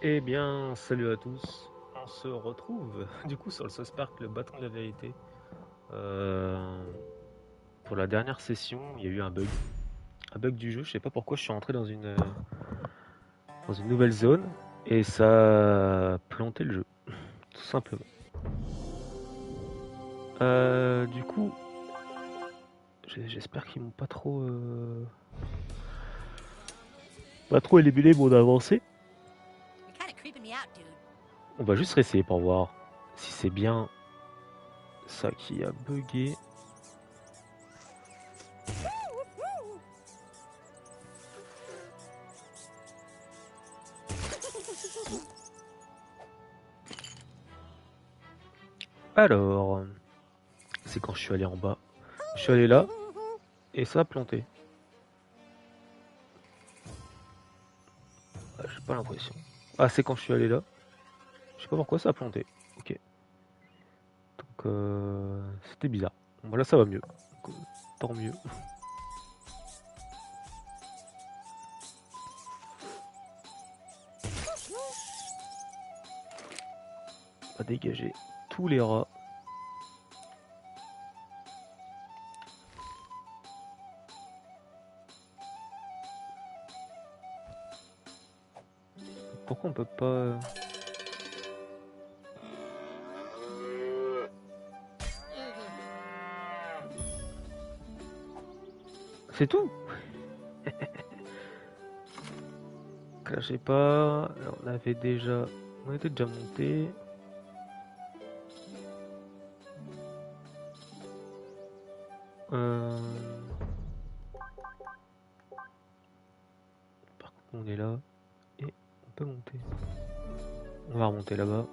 Eh bien, salut à tous. On se retrouve du coup sur le South Park, le bâton de la vérité. Euh, pour la dernière session, il y a eu un bug du jeu. Je sais pas pourquoi je suis rentré dans une nouvelle zone et ça a planté le jeu, tout simplement. Du coup, j'espère qu'ils m'ont pas trop éliminé mon avancée. You're kind of creeping me out, dude. On va juste réessayer pour voir si c'est bien ça qui a bugué. Alors, c'est quand je suis allé en bas. Je suis allé là et ça a planté. Ah, j'ai pas l'impression. Ah, c'est quand je suis allé là. Je sais pas pourquoi ça a planté. Ok. Donc, c'était bizarre. Bon, là, ça va mieux. Donc, tant mieux. On va dégager tous les rats. Pourquoi on peut pas... C'est tout. Crachez pas. Alors, on avait déjà... On était déjà monté. Euh... Par contre, on est là. Et on peut monter. On va remonter là-bas.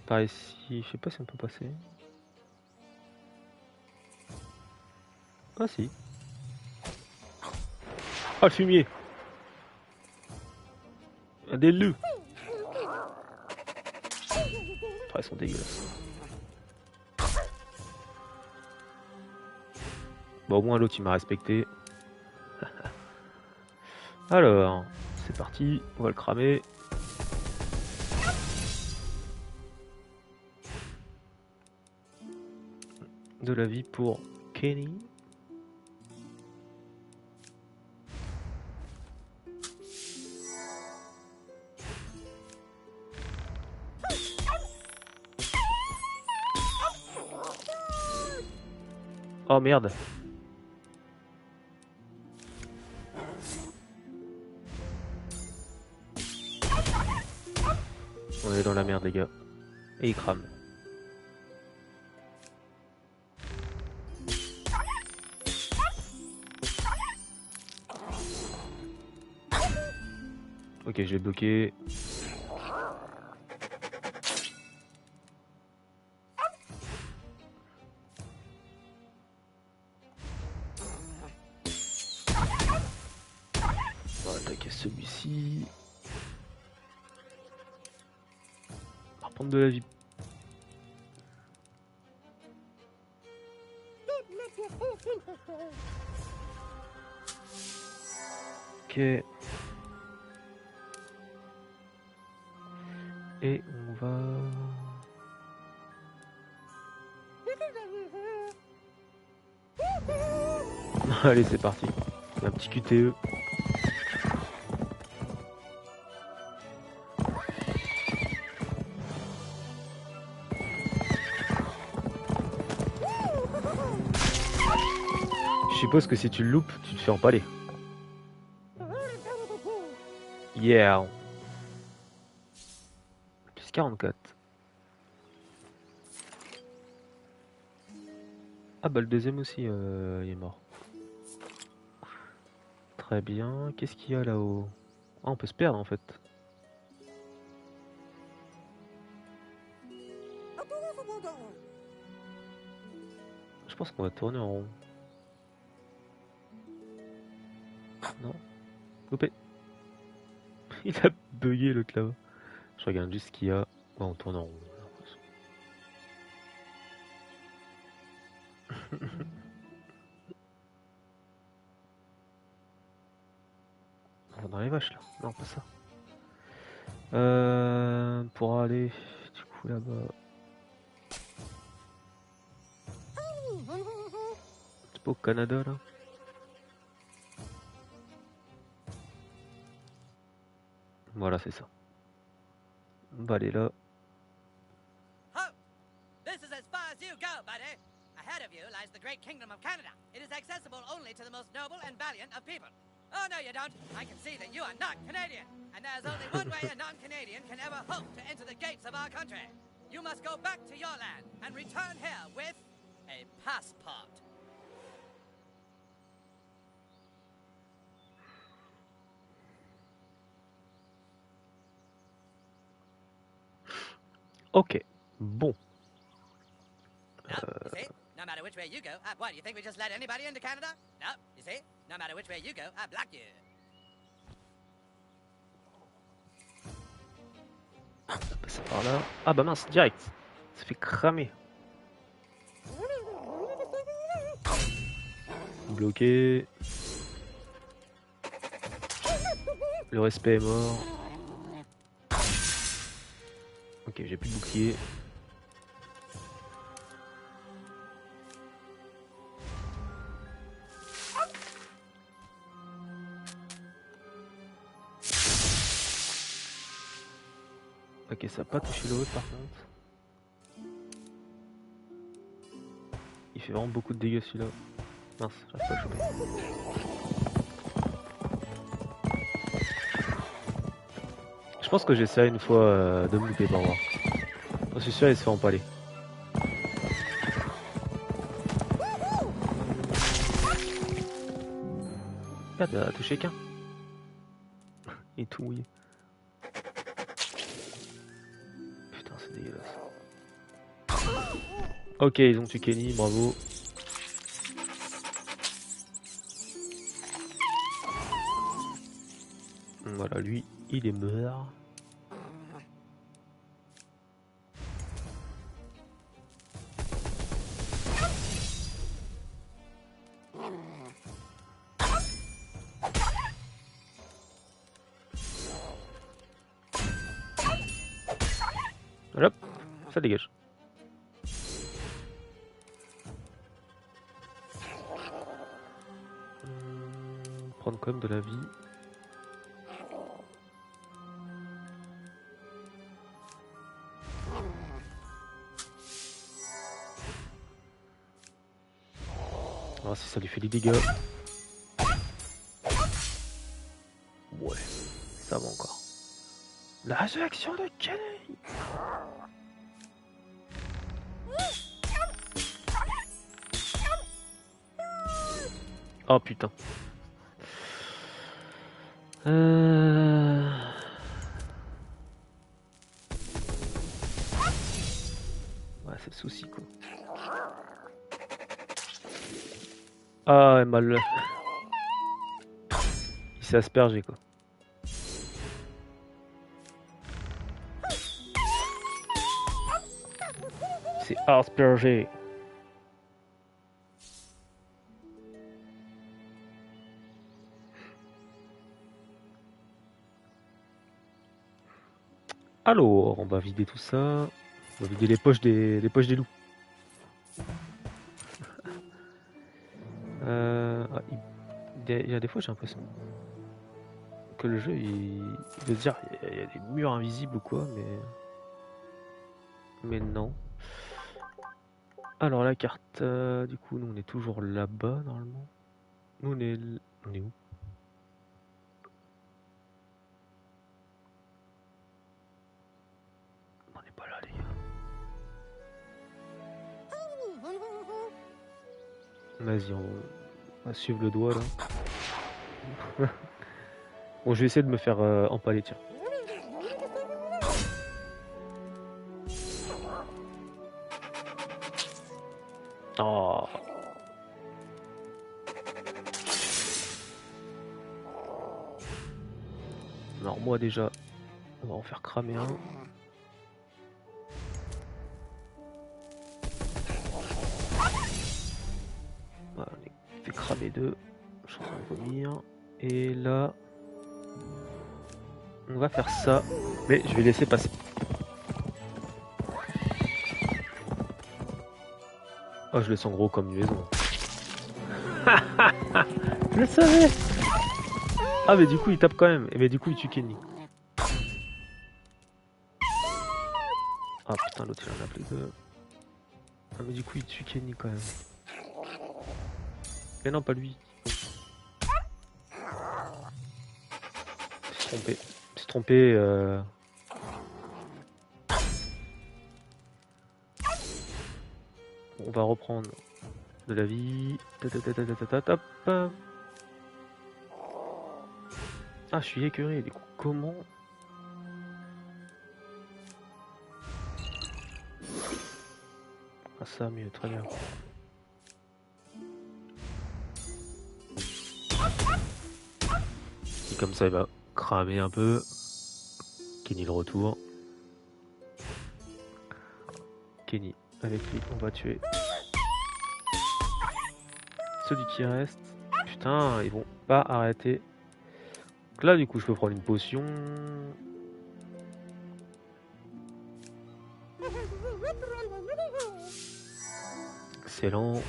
Par ici, je sais pas si on peut passer. Ah si. Ah, le fumier. Il y a des loups. Ah, ils sont dégueulasses. Bon, au moins l'autre il m'a respecté. Alors, c'est parti. On va le cramer. De la vie pour Kenny. Oh merde. On est dans la merde les gars. Et il crame. Ok, je vais bloquer. On va attaquer celui-ci. On va reprendre de la vie. Ok. Et on va... Allez, c'est parti. Un petit QTE. Je suppose que si tu le loupes, tu te fais empaler. Yeah. Plus 44. Ah bah le deuxième aussi, il est mort. Très bien. Qu'est-ce qu'il y a là-haut? Ah, on peut se perdre en fait. Je pense qu'on va tourner en rond. Non? Loupé. Il a bugué l'autre là-bas. Je regarde juste ce qu'il y a. Ouais, on tourne en rond. On va dans les vaches là. Non, pas ça. Pour aller du coup là-bas. C'est pas au Canada là. Voilà, c'est ça. On va aller là. Ho! This is as far as you go, buddy. Ahead of you lies the great kingdom of Canada. It is accessible only to the most noble and valiant of people. Oh, no, you don't. I can see that you are not Canadian. And there's only one way a non-Canadian can ever hope to enter the gates of our country. You must go back to your land and return here with a passport. Ok. Bon. No, you see? No matter which way you go, what, you think we just let anybody into Canada? No, you see? No matter which way you go, I block you. On va passer par là. Ah bah mince, direct. Ça fait cramer. Bloqué. Le respect est mort. Ok, j'ai plus de bouclier. Ok, ça n'a pas touché l'autre par contre. Il fait vraiment beaucoup de dégâts celui-là. Mince, j'arrive pas à le choper. Je pense que j'essaie une fois de me louper pour voir. Je suis sûr il se fait empaler. Merde, il a touché qu'un. Il est tout mouillé. Putain, c'est dégueulasse. Ok, ils ont tué Kenny, bravo. Voilà, lui, il est mort. Hop, ça dégage. Prendre quand même de la vie. On va voir si ça lui fait des dégâts. Ouais, ça va encore. La réaction de Kenny. Oh putain. Ouais, c'est le souci quoi. Ah, mal. Il s'est aspergé quoi. C'est aspergé. Alors, on va vider tout ça. On va vider les poches des loups. Il y a des fois j'ai l'impression que le jeu il veut dire il y a des murs invisibles ou quoi, mais non. Alors la carte, du coup nous on est toujours là-bas normalement. Nous on est où? On n'est pas là les gars. Vas-y, on va suivre le doigt là. Bon, je vais essayer de me faire empaler, tiens. Oh. Alors moi déjà, on va en faire cramer un. Voilà, on a fait cramer deux. Je suis en train de vomir. Et là, On va faire ça, mais je vais laisser passer. Oh, je le sens gros comme une maison. Je le savais. Ah, mais du coup, il tape quand même. Et mais du coup, il tue Kenny. Ah putain, l'autre il en a plus deux. Ah, mais du coup, il tue Kenny quand même. Mais non, pas lui. Je me suis trompé. On va reprendre de la vie. Ah, je suis écœuré. Du coup, comment? Ah, ça, mieux, très bien. Et comme ça, il va cramer un peu. Kenny le retour. Kenny, avec lui, on va tuer celui qui reste. Putain, ils vont pas arrêter. Donc là, du coup, je peux prendre une potion. Excellent.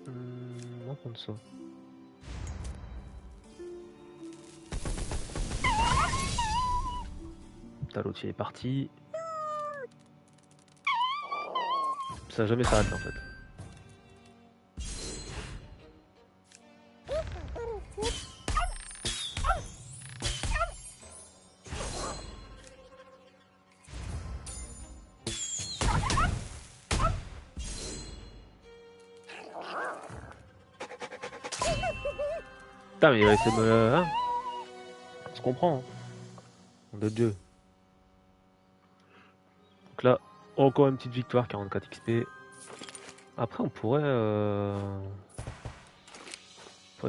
On va prendre ça. T'as l'autre, il est parti. Ça va jamais s'arrêter en fait. Putain, mais il va essayer de me... Hein, on se comprend. Hein. On de Dieu. Donc là, encore une petite victoire, 44 XP. Après, on pourrait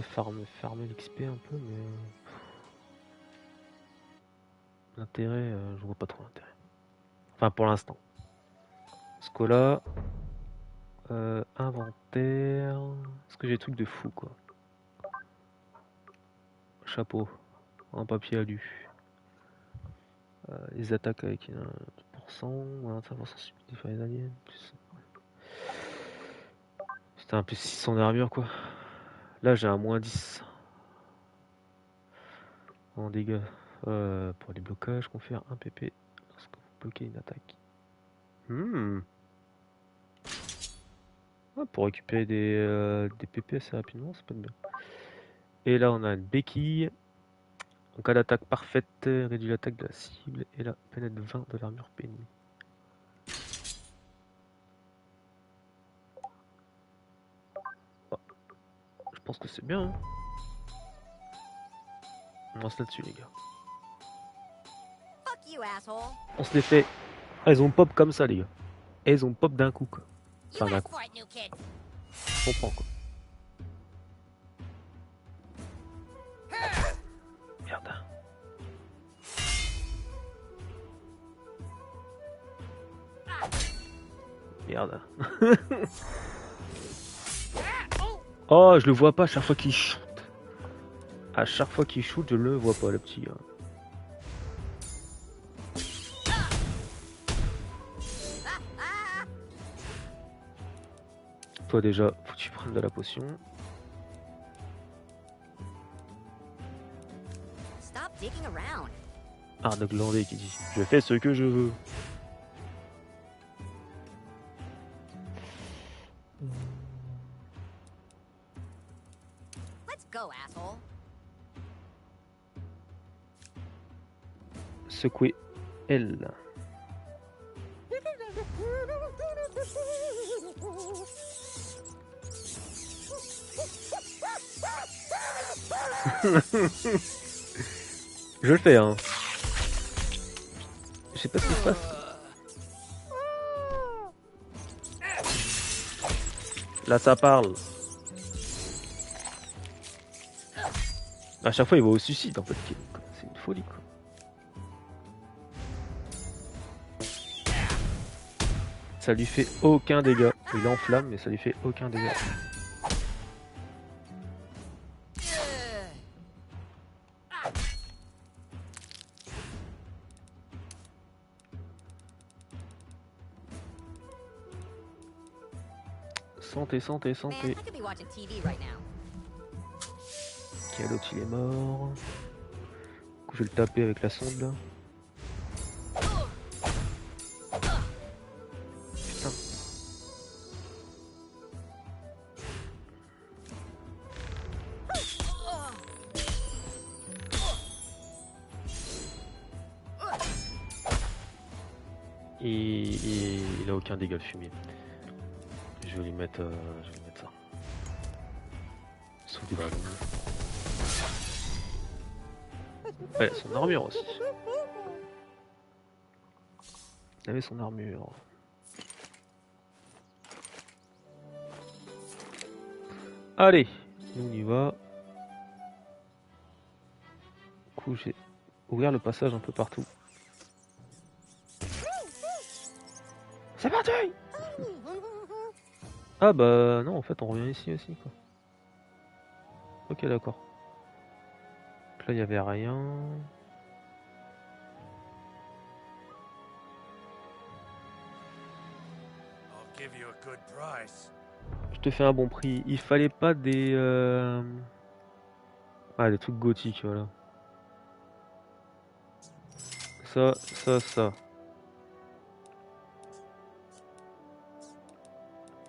farmer l'XP un peu, mais... L'intérêt, je vois pas trop l'intérêt. Enfin, pour l'instant. Scola. Inventaire... Est-ce que j'ai des trucs de fou, quoi? Chapeau. Un papier alu. Les attaques avec 10%, 25% subtilité les aliens. Putain, un plus 600 d'armure quoi. Là j'ai un moins 10 en dégâts. Pour les blocages, confère 1 PP lorsque vous bloquez une attaque. Pour récupérer des PP assez rapidement, ça peut être bien. Et là on a une béquille. En cas d'attaque parfaite, réduit l'attaque de la cible et là pénètre 20 de l'armure pénée. Je pense que c'est bien. Hein. On lance là-dessus les gars. On se les fait. Ah, ils ont pop comme ça les gars. Et ils ont pop d'un coup quoi. Enfin d'un coup. Je comprends quoi. Merde. Merde. Oh, je le vois pas à chaque fois qu'il shoot. À chaque fois qu'il shoot, je le vois pas le petit gars. Toi déjà, faut que tu prennes de la potion. Arnaud Glandé qui dit je fais ce que je veux. Secouer L. Je le fais hein. Je sais pas ce qui se passe. Là ça parle. À chaque fois il va au suicide en fait. C'est une folie quoi. Ça lui fait aucun dégât. Il enflamme mais ça lui fait aucun dégât. santé, santé, Man, santé. I could be watching TV right now. Ok, l'autre il est mort. Du coup, je vais le taper avec la sonde là. Putain. Il a aucun dégât le fumier. Je vais lui mettre ça. Sous du dragon. Ouais, son armure aussi. Il avait son armure. Allez, nous on y va. Du coup, j'ai ouvert le passage un peu partout. C'est parti! Ah bah non, en fait on revient ici aussi quoi. Ok, d'accord. Donc là il y avait rien. I'll give you a good price. Je te fais un bon prix. Il fallait pas des ah, des trucs gothiques, voilà. Ça.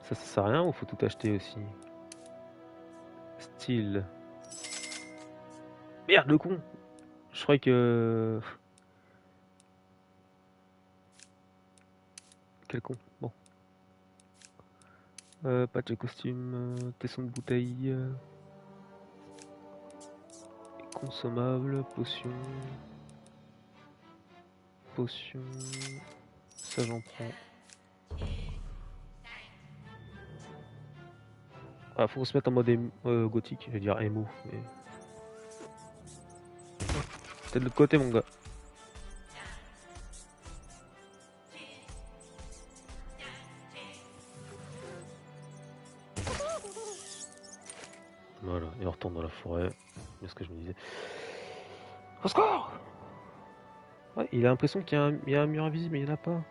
Ça sert à rien ou faut tout acheter aussi? Style. Merde, le con! Je croyais que... Quel con. Bon. Patch de costume, tesson de bouteille. Consommable, potion. Potion. Ça j'en prends. Ah, faut se mettre en mode gothique, je vais dire émo, mais... T'es de l'autre côté mon gars. Voilà, et on retourne dans la forêt. C'est ce que je me disais. Au secours! Ouais, il a l'impression qu'il y a un mur invisible, mais il n'y en a pas.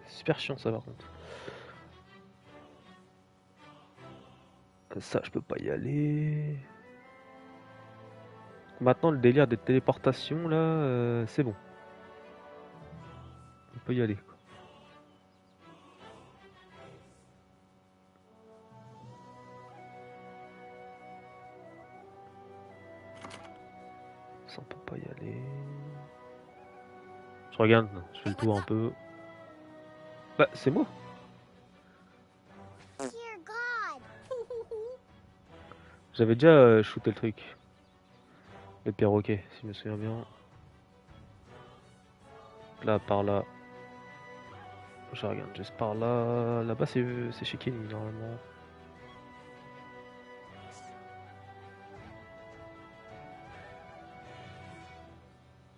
C'est super chiant ça par contre. Ça, je peux pas y aller. Maintenant, le délire des téléportations, là, c'est bon. On peut y aller. Quoi. Ça, on peut pas y aller. Je regarde, je fais le tour un peu. Bah, c'est moi. Dear God. J'avais déjà shooté le truc. Le perroquet, si je me souviens bien. Là, par là. Je regarde juste par là. Là-bas, c'est chez Kenny, normalement.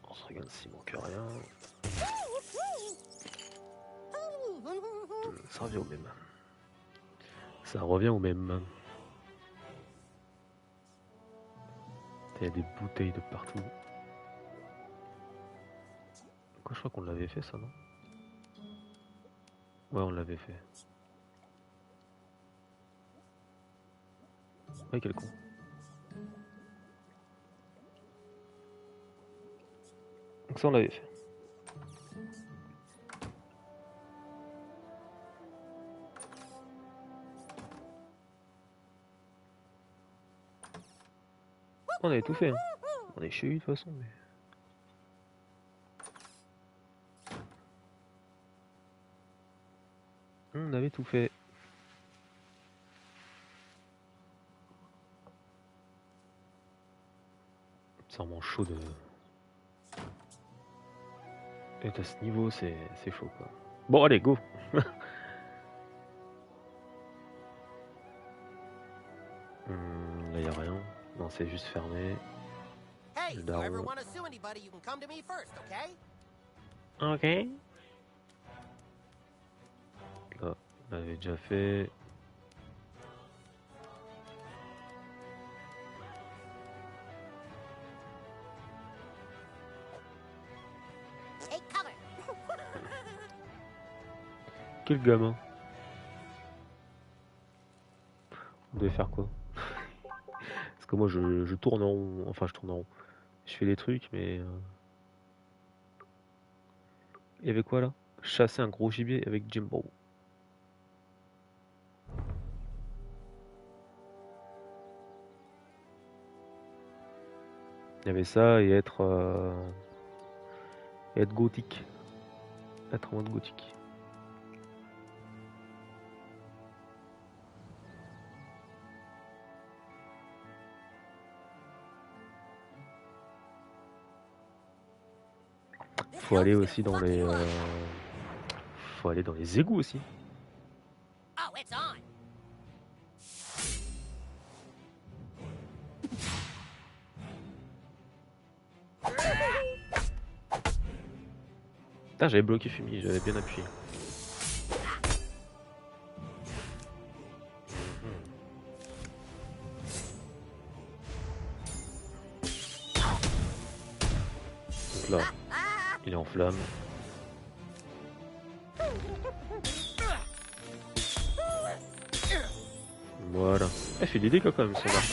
On se regarde s'il manque rien. Ça revient au même. Ça revient au même. Il y a des bouteilles de partout. Quoi, je crois qu'on l'avait fait ça, non? Ouais, on l'avait fait. Ouais, quel con. Donc ça, on l'avait fait. On avait tout fait, hein. On est chez lui de toute façon, mais... On avait tout fait. C'est vraiment chaud de... Et à ce niveau, c'est chaud, quoi. Bon, allez, go. Là, y a rien. Non, c'est juste fermé. Hey, Le if you ever daron. want to sue anybody, you can come to me first, okay? Ok. Là, on l'avait déjà fait. Take cover. Ok, bloqué le gamin. On devait faire quoi? Parce que moi je tourne en rond, enfin je tourne en rond. Je fais des trucs mais... Il y avait quoi là? Chasser un gros gibier avec Jimbo. Il y avait ça et être gothique. Être en mode gothique. Faut aller aussi dans les... Faut aller dans les égouts aussi. Oh, it's on. Putain, j'avais bloqué Fumi, j'avais bien appuyé. Donc là, il est en flamme. Voilà. Elle fait des dégâts quand même, son arc.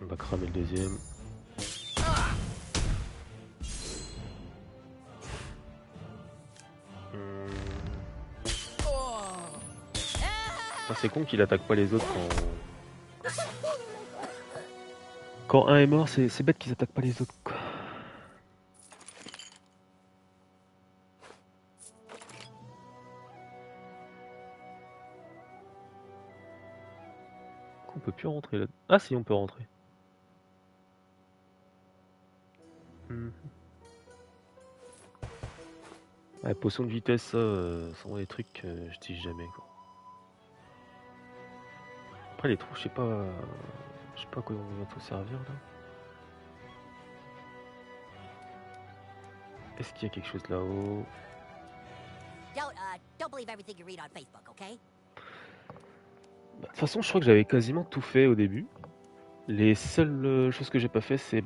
On va cramer le deuxième. Ah, c'est con qu'il attaque pas les autres quand un est mort, c'est bête qu'ils attaquent pas les autres quoi. On peut plus rentrer là. Ah si, on peut rentrer. Ouais, potion de vitesse, ça, sont des trucs que je dis jamais quoi. Après les trous, je sais pas à quoi on va tout servir là. Est-ce qu'il y a quelque chose là-haut? Don't believe everything you read on Facebook, okay? De toute façon, je crois que j'avais quasiment tout fait au début. Les seules choses que j'ai pas fait, c'est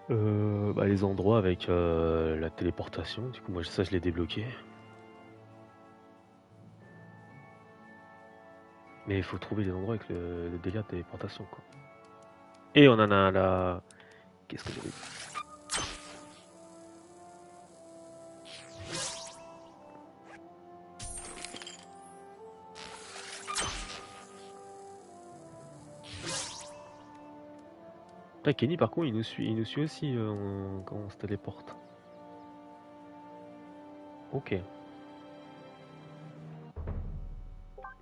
les endroits avec la téléportation. Du coup, moi, ça, je l'ai débloqué. Mais il faut trouver les endroits avec le délire de téléportation, quoi. Et on en a un là. Qu'est-ce que j'avais dit? Ah, Kenny, par contre, il nous suit aussi quand on se téléporte. Ok.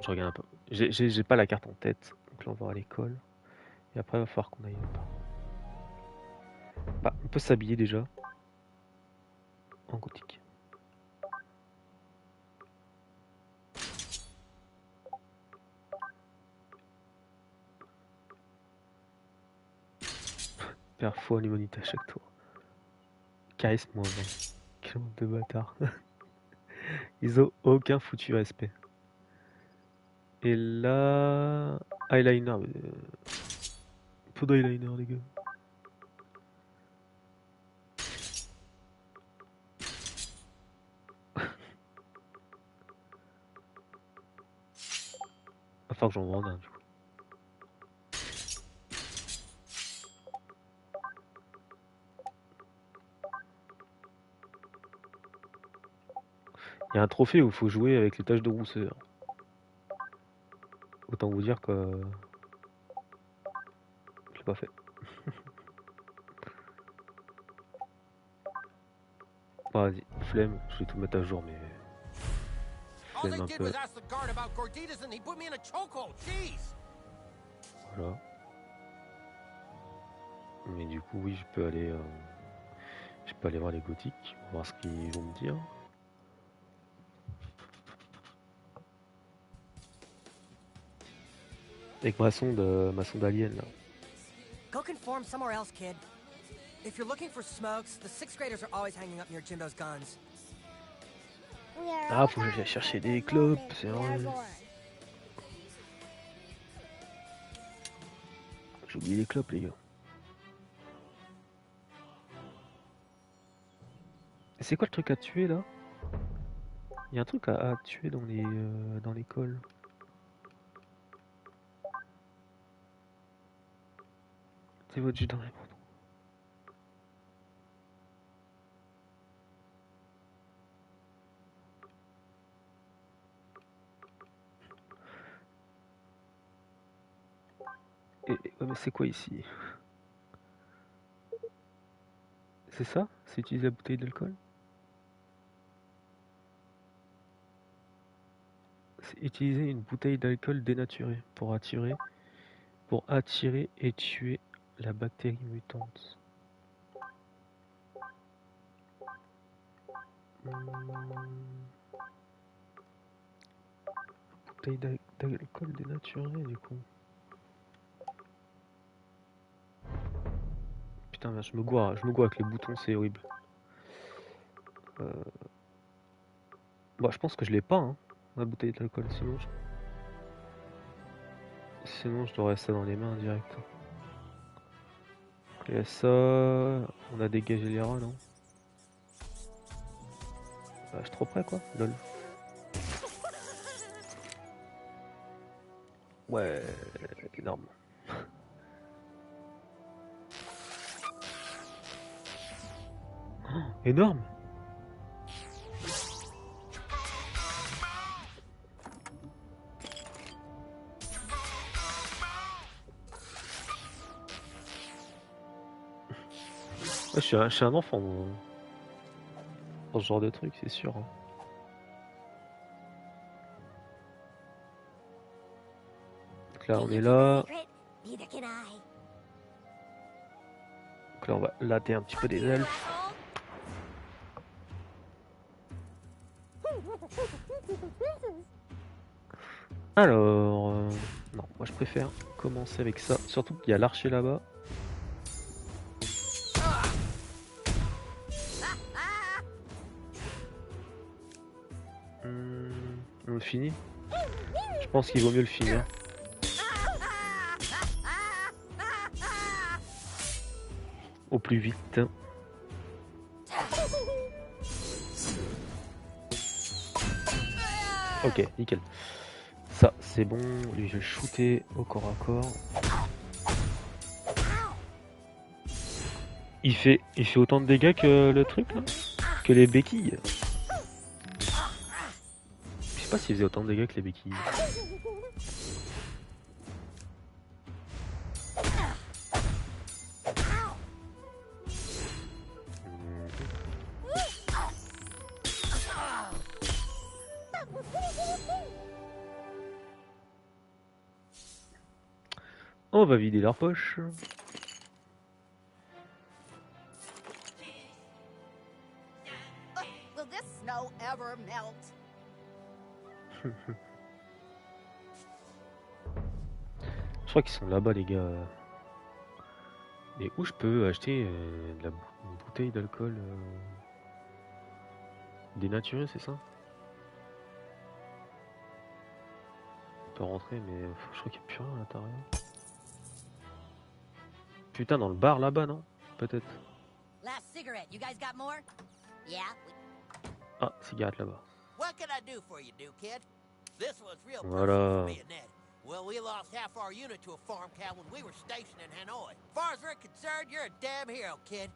Je regarde un peu. J'ai pas la carte en tête. Donc là, on va voir à l'école. Et après, il va falloir qu'on aille là-bas. Bah, on peut s'habiller déjà. En gothique. Perds fois l'humanité à chaque tour. Charisme moins 20. Quel monde de bâtard. Ils ont aucun foutu respect. Et là... Eyeliner. Peu d'eyeliner les gars. Va falloir que j'en vende un du coup. Il y a un trophée où il faut jouer avec les taches de rousseur. Autant vous dire que... Je l'ai pas fait. Bon, vas-y, flemme, je vais tout mettre à jour mais... All they Flemme un did peu. was ask the guard about Gorditas and he put me in a chokehold. Jeez. Voilà. Mais du coup, oui, je peux aller voir les gothiques, voir ce qu'ils vont me dire. Avec ma sonde d'alien là. Go conform somewhere else, kid. If you're looking for smokes, the 6th graders are always hanging up near Jimbo's guns. Ah, faut que j'aille chercher des clopes, c'est vrai. j'ai oublié les clopes, les gars. C'est quoi le truc à tuer là? Il y a un truc à tuer dans l'école. C'est votre jus dans les bras. Ouais, mais c'est quoi ici? C'est ça? C'est utiliser la bouteille d'alcool? C'est utiliser une bouteille d'alcool dénaturée pour attirer et tuer la bactérie mutante. Bouteille d'alcool dénaturée du coup. Putain, merde, je me gourre avec les boutons, c'est horrible. Bon, je pense que je l'ai pas, hein, la bouteille d'alcool, sinon je devrais ça dans les mains direct. Il y a ça, on a dégagé les rats, non? Bah, je suis trop près quoi, lol. Ouais, énorme. Oh, énorme. Ouais, je suis un enfant dans ce genre de truc, c'est sûr. Hein. Donc là, on est là. Neither can I. Donc là, on va latter un petit peu des elfes. Alors, non, moi je préfère commencer avec ça. Surtout qu'il y a l'archer là-bas. On le finit. Je pense qu'il vaut mieux le finir. Au plus vite. Ok, nickel. Ça, c'est bon. Lui, je vais le shooter au corps à corps. Il fait autant de dégâts que le truc, là? Que les béquilles. Je sais pas s'il faisait autant de dégâts que les béquilles. On va vider leur poche. Will this snow ever melt? Je crois qu'ils sont là-bas, les gars. Mais où je peux acheter une bouteille d'alcool dénaturée, c'est ça? On peut rentrer, mais je crois qu'il n'y a plus rien à l'intérieur. Putain, dans le bar là-bas, non? Peut-être. Last cigarette. You guys got more? Yeah. Ah, cigarette là-bas. What can I do for you, new kid? This was real Voilà. personal for me and Ned. Well, we lost half our unit to a farm cow when we were stationed in Hanoi. As far as we're concerned, you're a damn hero, kid.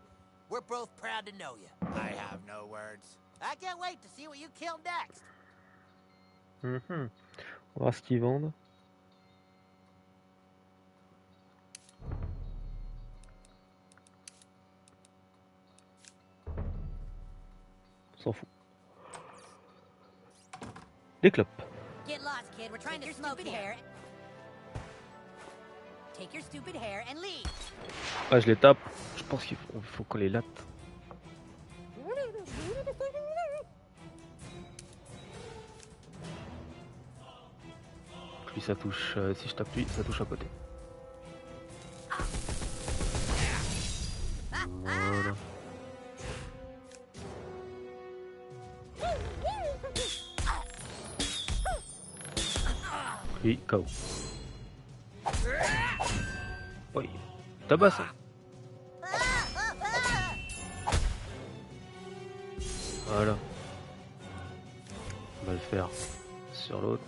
We're both proud to know you. I have no words. I can't wait to see what you kill next. On va voir ce qu'ils vendent. On s'en fout. Des clopes. Get lost, kid. We're trying to smoke here. Take your stupid hair and leave. Ah, je les tape. Je pense qu'il faut qu'on les latte. Lui, ça touche. Si je tape lui, ça touche à côté. Voilà. Lui, KO. Oui, tabasse. Voilà. On va le faire sur l'autre.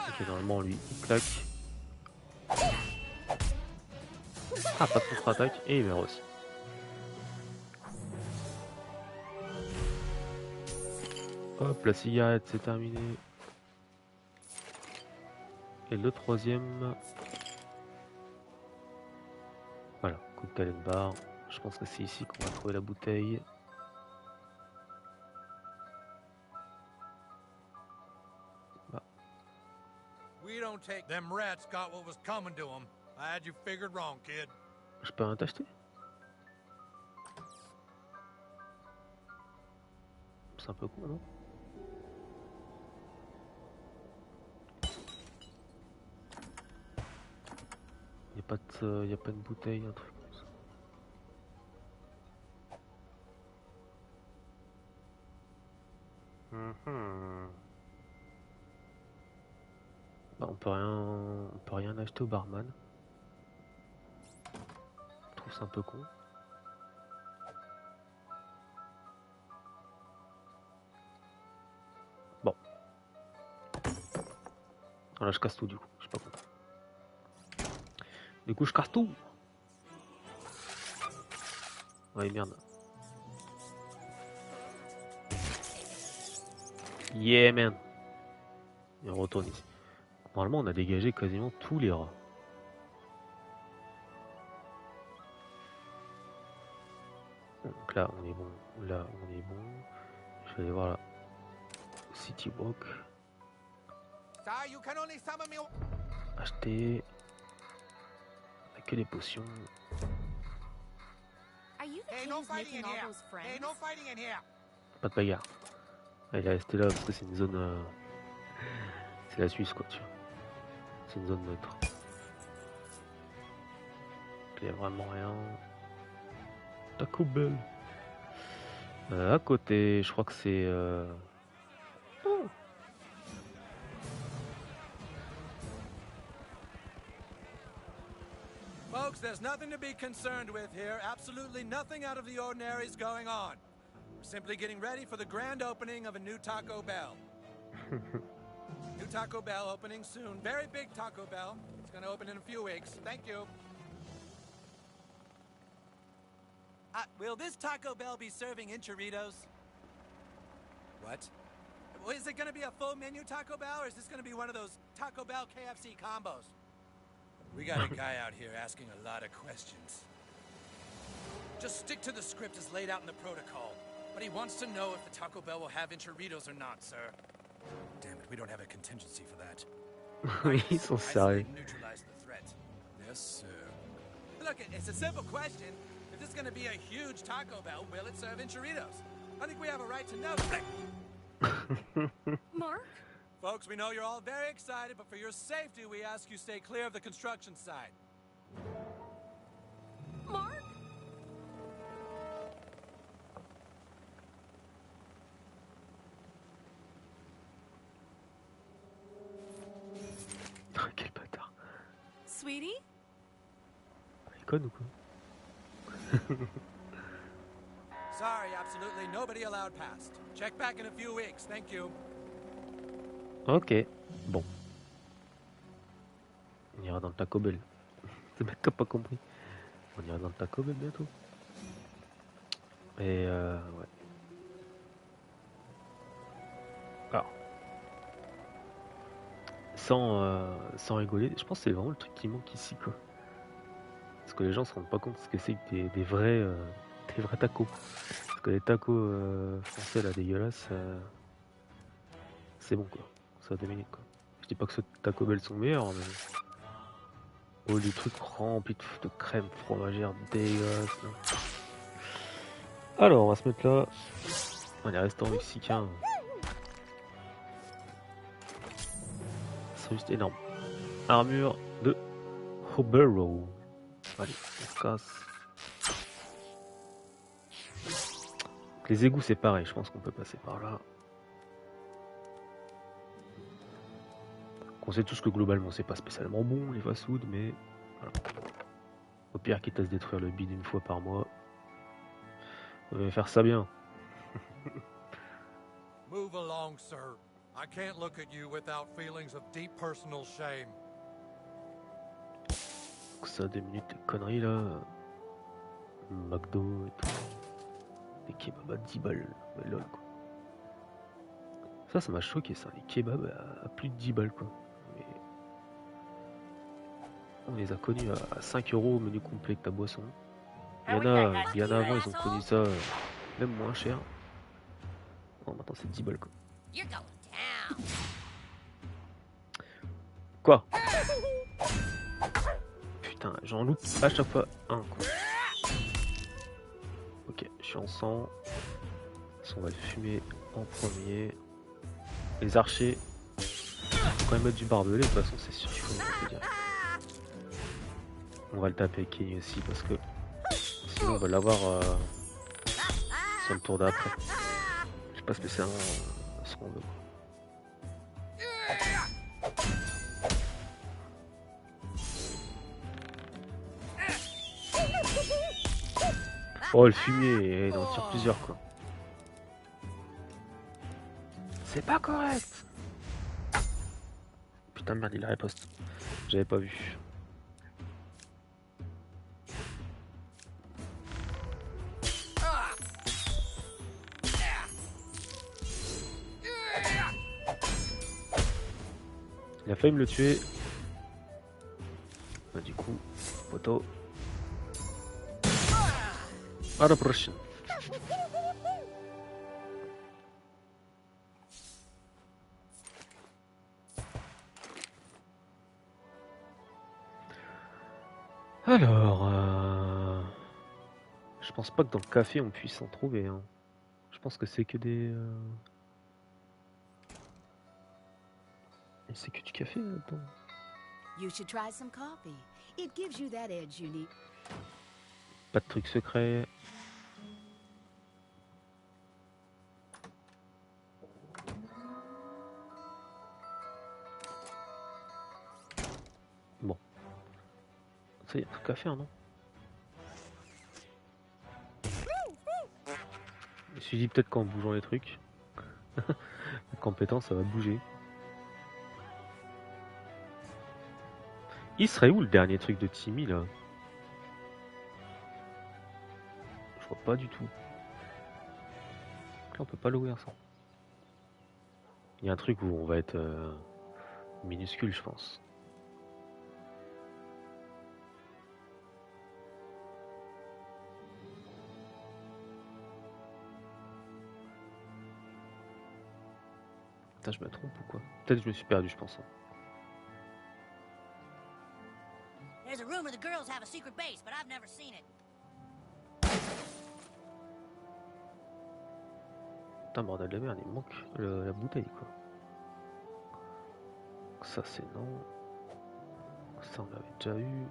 Ok, normalement lui il claque. Ah, pas de contre-attaque et il meurt aussi. Hop, la cigarette c'est terminé. Et le troisième. Voilà, cocktail and bar. Je pense que c'est ici qu'on va trouver la bouteille. We don't take them rats got what was coming to them. I had you figured wrong, kid. Je peux rien t'acheter? C'est un peu con, non? Y a pas de bouteille, un truc comme ça. Bah, on peut rien acheter au barman. Je trouve ça un peu con. Bon. Ah, là je casse tout du coup, je suis pas content. Du coup je casse tout. Ouais merde. Yeah man. Et on retourne ici. Normalement on a dégagé quasiment tous les rats. Donc là on est bon. Là on est bon. Je vais aller voir là. City Walk. Acheter. Que les potions. Pas de bagarre. Ah, il est resté là parce que c'est une zone. C'est la Suisse quoi, tu vois. C'est une zone neutre. Il n'y a vraiment rien. Taco Bell. À côté, je crois que c'est. Oh. Folks, there's nothing to be concerned with here. Absolutely nothing out of the ordinary is going on. We're simply getting ready for the grand opening of a new Taco Bell. New Taco Bell opening soon. Very big Taco Bell. It's going to open in a few weeks. Thank you. Will this Taco Bell be serving enchiladas? What? Well, is it going to be a full menu Taco Bell, or is this going to be one of those Taco Bell KFC combos? We got a guy out here asking a lot of questions. Just stick to the script as laid out in the protocol. But he wants to know if the Taco Bell will have enchiladas or not, sir. Damn it, we don't have a contingency for that. Ils sont sérieux. Neutralize the threat. Yes, sir. Look, it's a simple question. If this is going to be a huge Taco Bell, will it serve enchiladas? I think we have a right to know. Mark? Folks, we know you're all very excited, but for your safety, we ask you stay clear of the construction site. Mark? Quel bâtard. Sweetie? Il conne ou quoi? Sorry, absolutely nobody allowed past. Check back in a few weeks. Thank you. Ok, bon. On ira dans le Taco Bell. Ce mec n'a pas compris. On ira dans le Taco Bell bientôt. Et ouais. Alors. Sans rigoler, je pense que c'est vraiment le truc qui manque ici quoi. Parce que les gens se rendent pas compte ce que c'est que des vrais tacos. Parce que les tacos français là dégueulasses, c'est bon quoi. Ça domine quoi. Je dis pas que ceux de Taco Bell sont meilleurs, mais oh les trucs remplis de crème fromagère dégueulasse. Là. Alors on va se mettre là. On est restaurant mexicain. C'est juste énorme. Armure de Hobero. Allez, on se casse. Les égouts c'est pareil, je pense qu'on peut passer par là. On sait tous que globalement c'est pas spécialement bon les fast-food, mais voilà. Au pire quitte à se détruire le bide une fois par mois. On va faire ça bien. Move along, sir. I can't look at you without feelings of deep personal shame. Ça 2 minutes de conneries là. McDo et tout. Des kebabs à 10 balles. Mais lol quoi. Ça m'a choqué ça, les kebabs à plus de 10 balles quoi. Mais on les a connus à 5 € au menu complet avec ta boisson. Il y en a bien avant, ils ont connu ça même moins cher. Non, maintenant c'est 10 balles quoi. You're going down. Quoi? Putain, j'en loupe à chaque fois un quoi. Ok, je suis en sang. On va le fumer en premier. Les archers, faut quand même mettre du barbelé, de toute façon c'est sûr qu'il faut le dire. On va le taper avec Kenny aussi parce que sinon on va l'avoir sur le tour d'après. Je sais pas spécialement ce qu'on veut. Oh le fumier, il en tire plusieurs quoi. C'est pas correct. Putain de merde, il a riposte. J'avais pas vu. Il a failli me le tuer. Bah, du coup, poteau. À la prochaine. Alors, je pense pas que dans le café on puisse en trouver. Hein. Je pense que c'est que des. C'est que du café là-dedans. You should try some coffee. It gives you that edge you need. Pas de truc secret. Bon. Ça y a un truc à faire, non? Je me suis dit peut-être qu'en bougeant les trucs, la compétence ça va bouger. Il serait où le dernier truc de Timmy là? Je vois pas du tout. Là on peut pas l'ouvrir ça. Il y a un truc où on va être minuscule je pense. Putain je me trompe ou quoi? Peut-être que je me suis perdu je pense. There's a rumor the girls have a secret base, but I've never seen it. Putain bordel de merde, il me manque la bouteille quoi. Ça c'est non. Ça on l'avait déjà eu.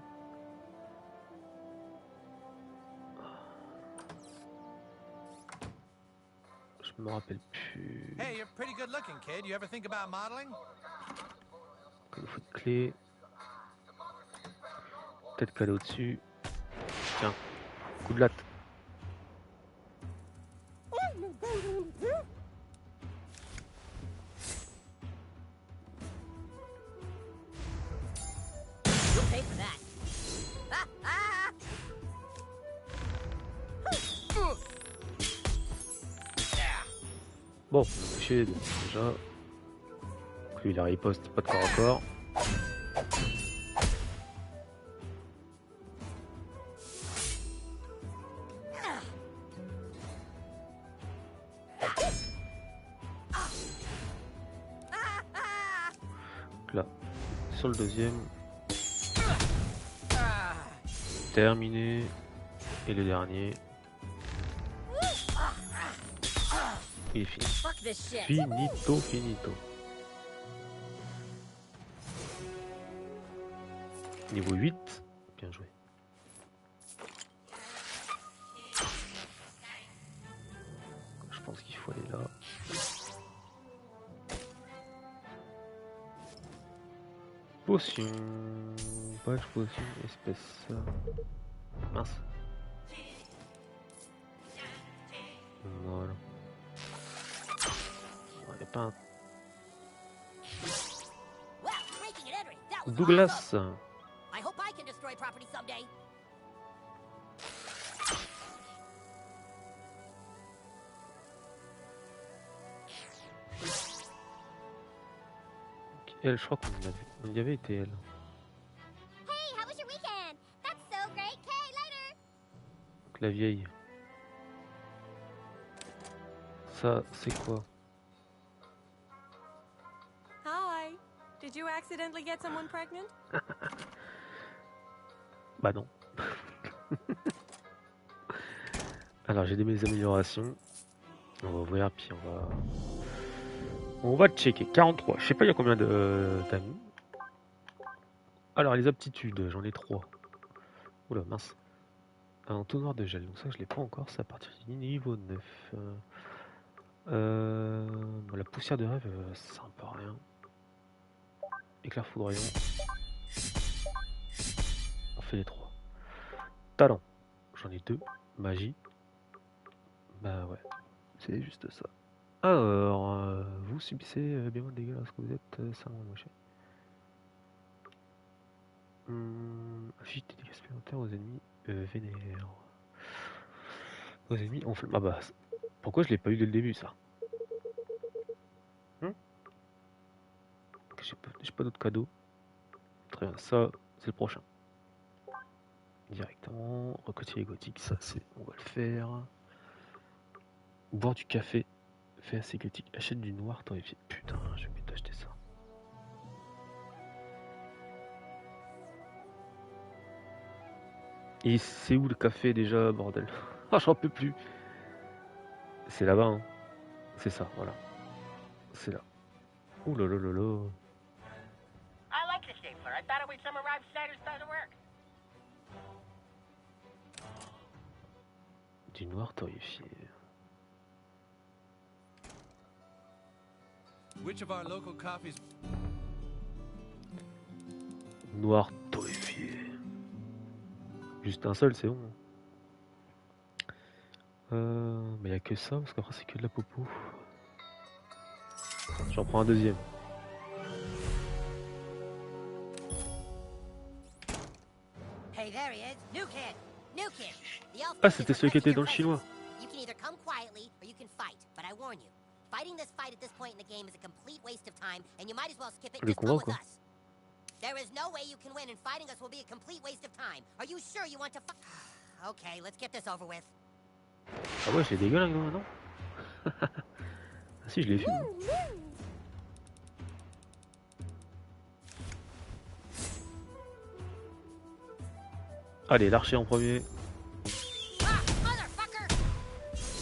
Je me rappelle plus. Hey, you're pretty good looking, kid. You ever think about modeling? Comme faut de clé. Peut-être qu'elle est au-dessus. Tiens, coup de latte. You'll pay for that. Bon, touché déjà. Lui il a riposte, pas de corps à corps. Là, sur le deuxième. Terminé. Et le dernier. Il est fini. Fuck this shit. Finito. Niveau 8. Bien joué. Je pense qu'il faut aller là. Potion. Page potion, espèce. Mince. Voilà. Il n'y a pas un... Well, making it entry, that was Douglas. awesome. I hope I can destroy property someday. Elle, je crois qu'on y avait été, elle. Hey, how was your weekend? That's so great. Okay, later. Donc, la vieille. Ça, c'est quoi? Hi. Did you accidentally get someone pregnant? Bah non. Alors j'ai mes améliorations. On va ouvrir puis on va checker. 43. Je sais pas il y a combien d'amis. Alors les aptitudes, j'en ai 3. Oula mince. Un entonnoir de gel. Donc ça je l'ai pas encore. C'est à partir du niveau 9. Bon, la poussière de rêve, ça sert un peu à rien. Éclair foudroyant. On fait les 3. Talent. J'en ai 2. Magie. Bah ouais. C'est juste ça. Alors, vous subissez bien moins de dégâts lorsque vous êtes ça moché. Inflige des dégâts supplémentaires aux ennemis vénères. Aux ennemis enflammés. Ah bah, pourquoi je l'ai pas eu dès le début ça? J'ai pas d'autres cadeaux. Très bien, ça c'est le prochain. Directement, recotier gothique, ça c'est. On va le faire. Boire du café. Fait assez gothique. Achète du noir torréfié. Putain, j'ai oublié d'acheter ça. Et c'est où le café déjà, bordel? Ah, j'en peux plus. C'est là-bas, hein. C'est ça, voilà. C'est là. Ouh là là là là. I like this day, Fleur. I thought we'd summer arrive Saturday start to work. Du noir torréfié. Which of our local coffees? Noir torréfié. Juste un seul, c'est bon. Mais y a que ça, parce qu'après c'est que de la popo. J'en prends un deuxième. Hey, there he is. New kid. New kid. The elf Ah, king c'était is celui qui était requesting dans your le chinois. presence. You can either come quietly or you can fight, but I warn you, fighting this fight at this point in the game is a complete waste of time, and you might as well skip it and Le just come combat, with quoi. us. There is no way you can win, and fighting us will be a complete waste of time. Are you sure you want to fight? Okay, let's get this over with. Ah ouais, j'ai des gueules, hein, non? Ah si, je l'ai vu. Allez, l'archer en premier. Ah, motherfucker!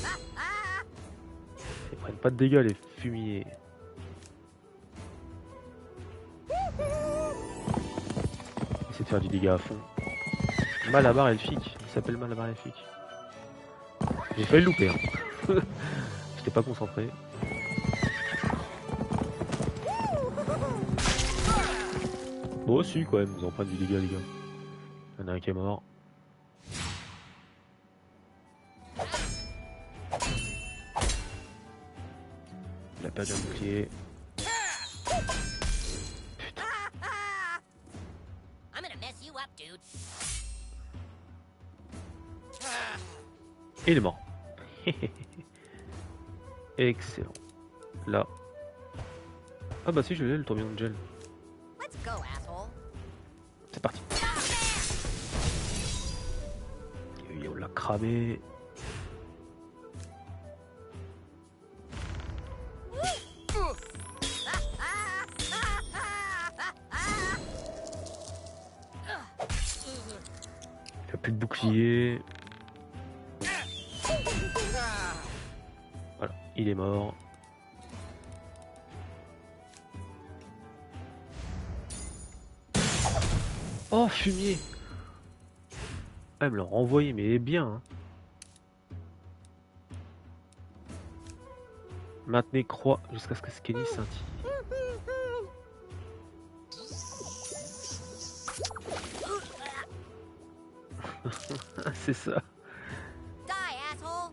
Ah, ah! Ils prennent pas de dégâts, les fumiers. Essaye de faire du dégât à fond. Malabar elfique. Il s'appelle Malabar elfique. J'ai failli le louper. Hein. J'étais pas concentré. Bon, si, quand même. Ils en prennent du dégât, les gars. Il y en a un qui est mort. Il a perdu un bouclier. Putain. I'm gonna mess you up, dude. Et il est mort. Excellent. Là. Ah bah si, je l'ai, le tourbillon de gel. Let's go, asshole. C'est parti. Et on l'a cramé. Il a plus de bouclier. Voilà, il est mort. Oh, fumier! Ah, elle me l'a renvoyé, mais bien. Hein. Maintenez croix jusqu'à ce que Skelly scintille. C'est ça. Die, asshole!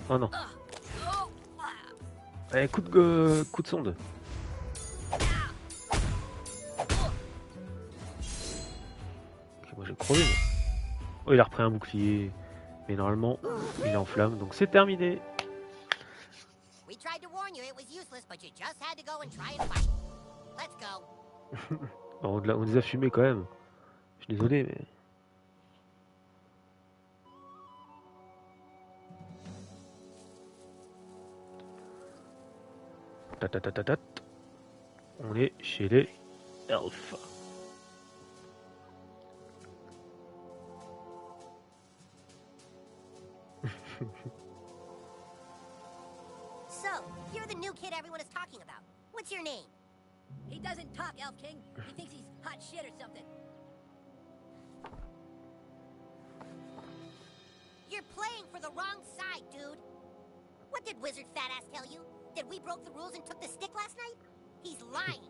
Oh non. Allez, coup de sonde. Ok, moi j'ai crevé. Moi. Oh, il a repris un bouclier. Mais normalement, il est en flamme, donc c'est terminé. We tried to warn you it was useless, but you just had to go and try and fight. Let's go. On les a fumés quand même. Je suis désolé, mais... Tatatatat. On est chez les elfes. So, you're the new kid everyone is talking about. What's your name? He doesn't talk, Elf King. He thinks he's hot shit or something. You're playing for the wrong side, dude. What did Wizard Fat Ass tell you? That we broke the rules and took the stick last night? He's lying.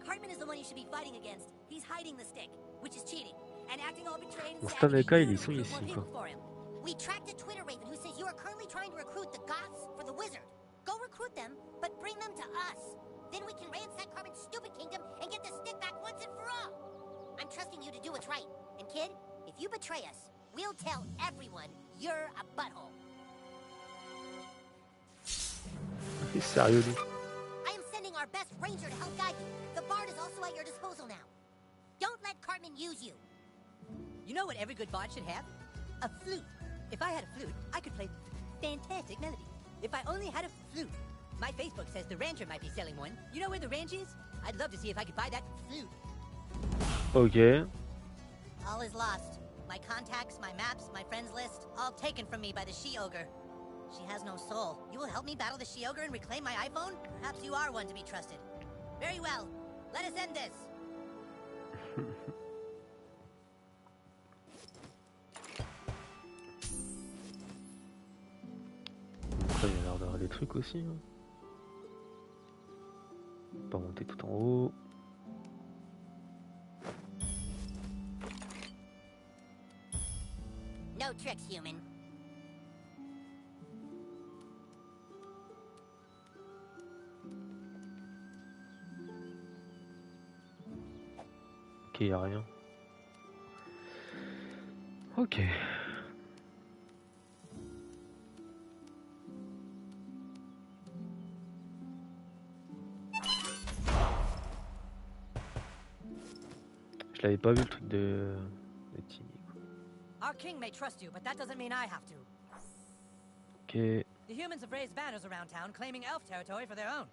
Cartman is the one you should be fighting against. He's hiding the stick, which is cheating, and acting all betrayed and sad. Ils sont ici, quoi. We tracked a Twitter raven who says you are currently trying to recruit the Goths for the Wizard. Go recruit them, but bring them to us. Then we can ransack Cartman's stupid kingdom and get the stick back once and for all. I'm trusting you to do what's right. And kid, if you betray us, we'll tell everyone you're a butthole. Il est sérieux, lui. I am sending our best ranger to help guide you. The bard is also at your disposal now. Don't let Cartman use you. You know what every good bard should have? A flute. If I had a flute, I could play fantastic melody. If I only had a flute. My Facebook says the rancher might be selling one. You know where the ranch is? I'd love to see if I could buy that flute. Ok. All is lost. My contacts, my maps, my friends list, all taken from me by the she-ogre. She has no soul. You will help me battle the she-ogre and reclaim my iPhone? Perhaps you are one to be trusted. Very well. Let us end this. Après, il y a l'air d'avoir des trucs aussi. Hein. Pas monter tout en haut. No tricks, human. Ok, y a rien. Ok. Je l'avais pas vu le truc de Timmy. Our king may trust you, but that doesn't mean I have to. Ok. The humans have raised banners around town claiming elf territory for their own.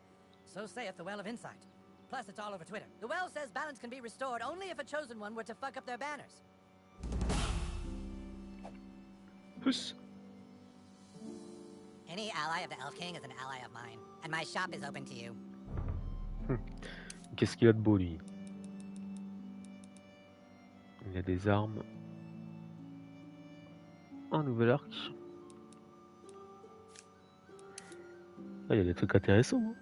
So saith the Well of Insight. Plus, it's all over Twitter. The Well says balance can be restored only if a chosen one were to fuck up their banners. Pousse. Any ally of the Elf King is an ally of mine, and my shop is open to you. Qu'est-ce qu'il a de beau, lui? Il a des armes. Un nouvel arc. Ah, il y a des trucs intéressants. Hein.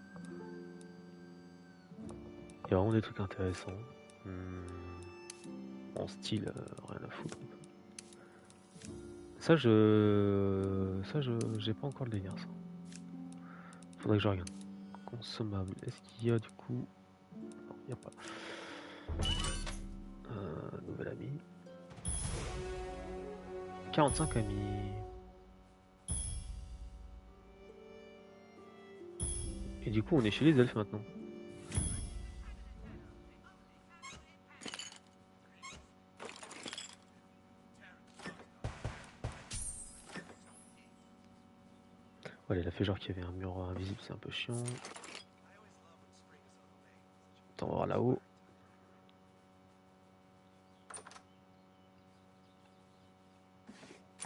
Il y a vraiment des trucs intéressants. En style, rien à foutre. Ça, j'ai pas encore le délire, ça. Faudrait que je regarde. Consommable. Est-ce qu'il y a du coup... Non, il n'y a pas. Nouvel ami. 45 amis. Et du coup, on est chez les elfes maintenant. Voilà, il a fait genre qu'il y avait un mur invisible, c'est un peu chiant. Attends, on va voir là-haut.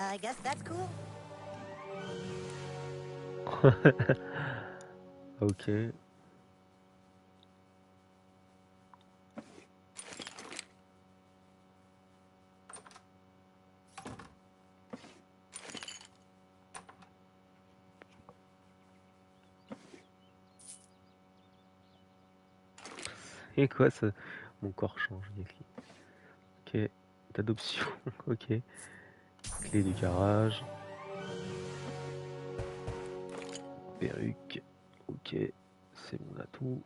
I guess that's cool. Ok. Et quoi ça? Mon corps change, il y a écrit. Ok, d'adoption, ok. Clé du garage. Perruque, ok. C'est mon atout.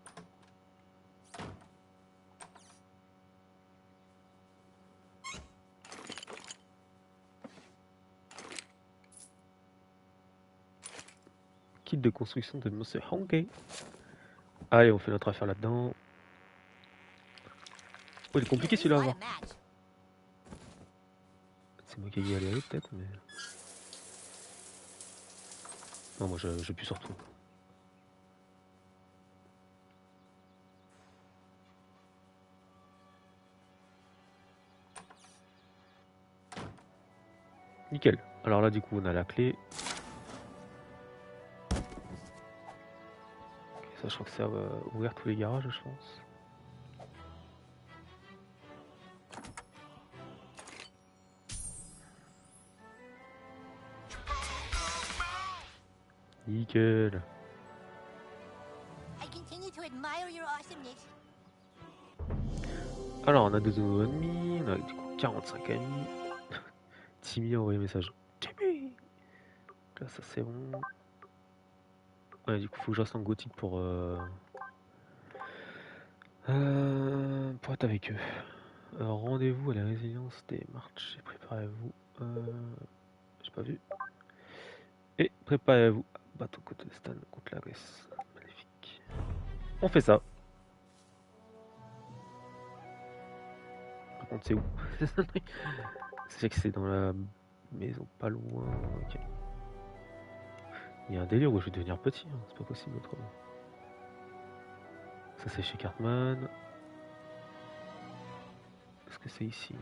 Kit de construction de Monster Honkai. Allez, on fait notre affaire là-dedans. Oh, il est compliqué celui-là à voir. C'est moi qui ai galéré peut-être, mais... Non, moi je pue sur tout. Nickel. Alors là, du coup, on a la clé. Ok, ça, je crois que ça va ouvrir tous les garages, je pense. Nickel. I continue to admire your awesomeness. Alors, on a 2 nouveaux ennemis. On a du coup 45 amis. Timmy a envoyé un message. Timmy. Là, ça c'est bon. Ouais, du coup, faut que je reste en gothique pour être avec eux. Rendez-vous à la résilience des marches. Préparez-vous. J'ai pas vu. Et préparez-vous. Bateau côté de Stan contre la Grèce. Magnifique. On fait ça. Par contre, c'est où? C'est que c'est dans la maison pas loin. Ok. Il y a un délire où je vais devenir petit. Hein. C'est pas possible autrement. Ça, c'est chez Cartman. Est-ce que c'est ici?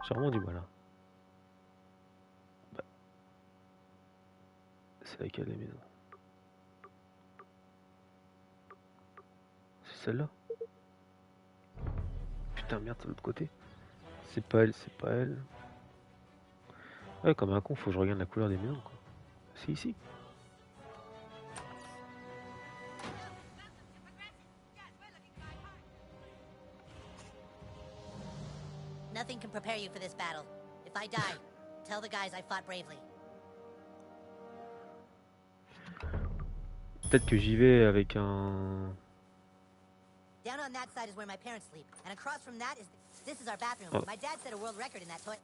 J'ai vraiment du mal. Hein. Bah. C'est laquelle des maisons? C'est celle-là? Putain, merde, c'est de l'autre côté. C'est pas elle, c'est pas elle. Ouais, comme un con, faut que je regarde la couleur des maisons, quoi. C'est ici. Nothing can prepare you for this battle. If I die, tell the guys I fought bravely. Peut-être que j'y vais avec un... Down on that side is where my parents sleep, and across from that is this is our bathroom. Oh. My dad set a world record in that toilet.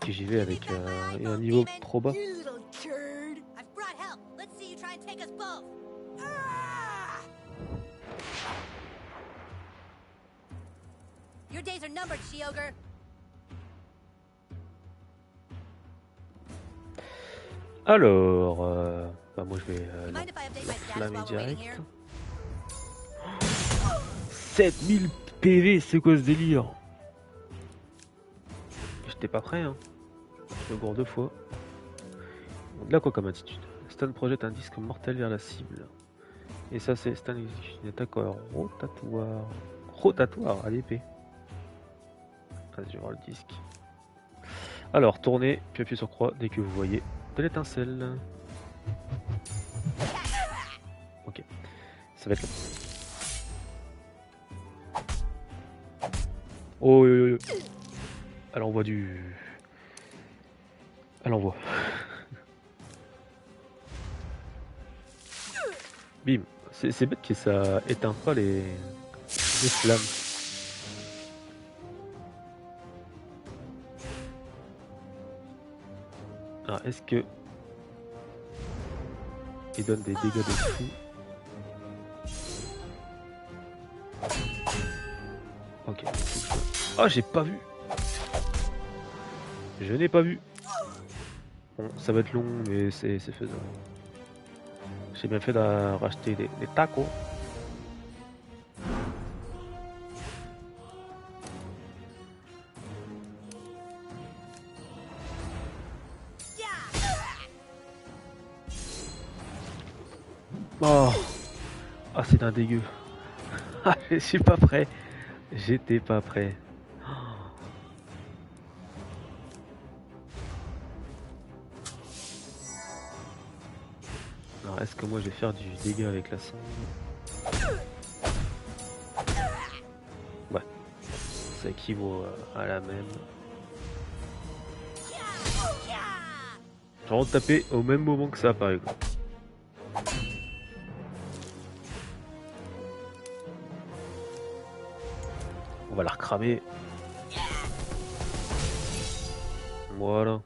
Que j'y vais avec un niveau trop bas. You little turd! I've brought help. Let's see you try and take us both. Ah! Your days are numbered, She-Ogre. Alors, bah moi je vais You mind if I update my status flammer while we're waiting direct. here? 7000 PV, c'est quoi ce délire? J'étais pas prêt, hein. Je me gourde 2 fois. Là quoi comme attitude? Stan projette un disque mortel vers la cible. Et ça c'est Stan exécute une attaque rotatoire. Rotatoire à l'épée. Vas-y, je vais voir le disque. Alors, tournez, puis appuyez sur croix dès que vous voyez de l'étincelle. Ok, ça va être là. Oh, elle envoie du... Elle envoie. Bim. C'est bête que ça éteint pas les flammes. Alors, est-ce que... il donne des dégâts de fou? Ok. Oh, j'ai pas vu. Je n'ai pas vu. Bon, ça va être long, mais c'est faisable. J'ai bien fait de racheter des tacos. Oh, ah, c'est d'un dégueu. Ah, je suis pas prêt. J'étais pas prêt. Alors est-ce que moi je vais faire du dégât avec la sonde? Ouais. Ça équivaut à la même. Je rentre taper au même moment que ça apparaît quoi. On va la recramer. Voilà.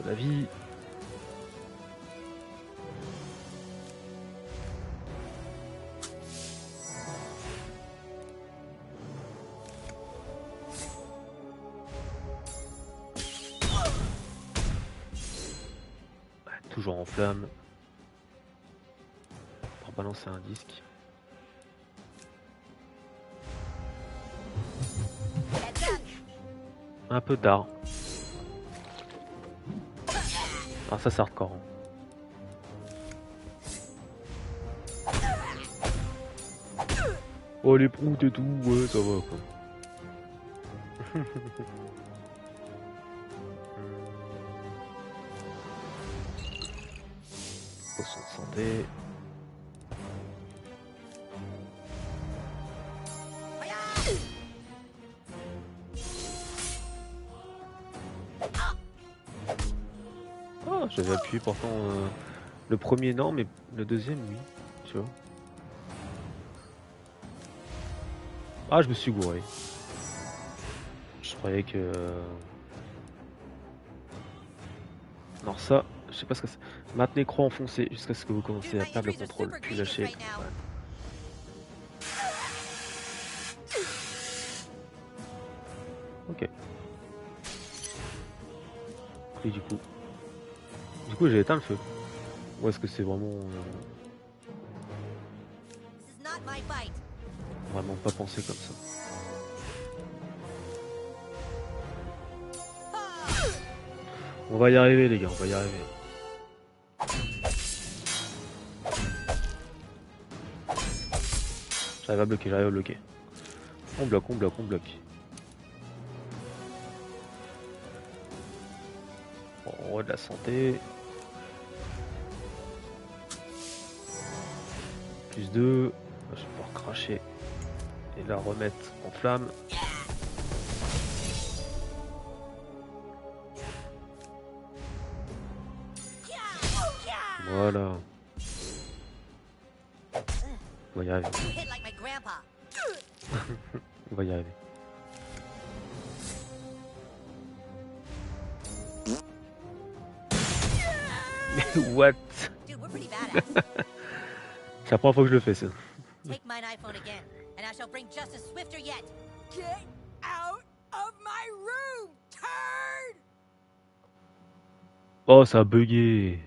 De la vie. Toujours en flamme pour balancer un disque. Un peu tard. Ah ça c'est hardcore. Oh les proutes et tout, ouais ça va quoi. Potion de santé. Oh, j'avais appuyé pourtant le premier non, mais le deuxième oui, tu vois. Ah, je me suis gouré. Je croyais que... Alors ça, je sais pas ce que c'est. Maintenez croix enfoncée jusqu'à ce que vous commencez à perdre le contrôle, puis lâchez. Ouais. Ok. Et du coup j'ai éteint le feu. Ou est-ce que c'est vraiment... Vraiment pas pensé comme ça. On va y arriver les gars, on va y arriver. J'arrive à bloquer, j'arrive à bloquer. On bloque, on bloque, on bloque. Oh, de la santé. Plus 2. Je vais pouvoir cracher et la remettre en flamme. Voilà. On va y arriver. On va y arriver. Mais what? C'est la première fois que je le fais ça. Take my iPhone again, and I shall bring justice swifter yet. Get out of my room, turd! Oh, ça a bugué.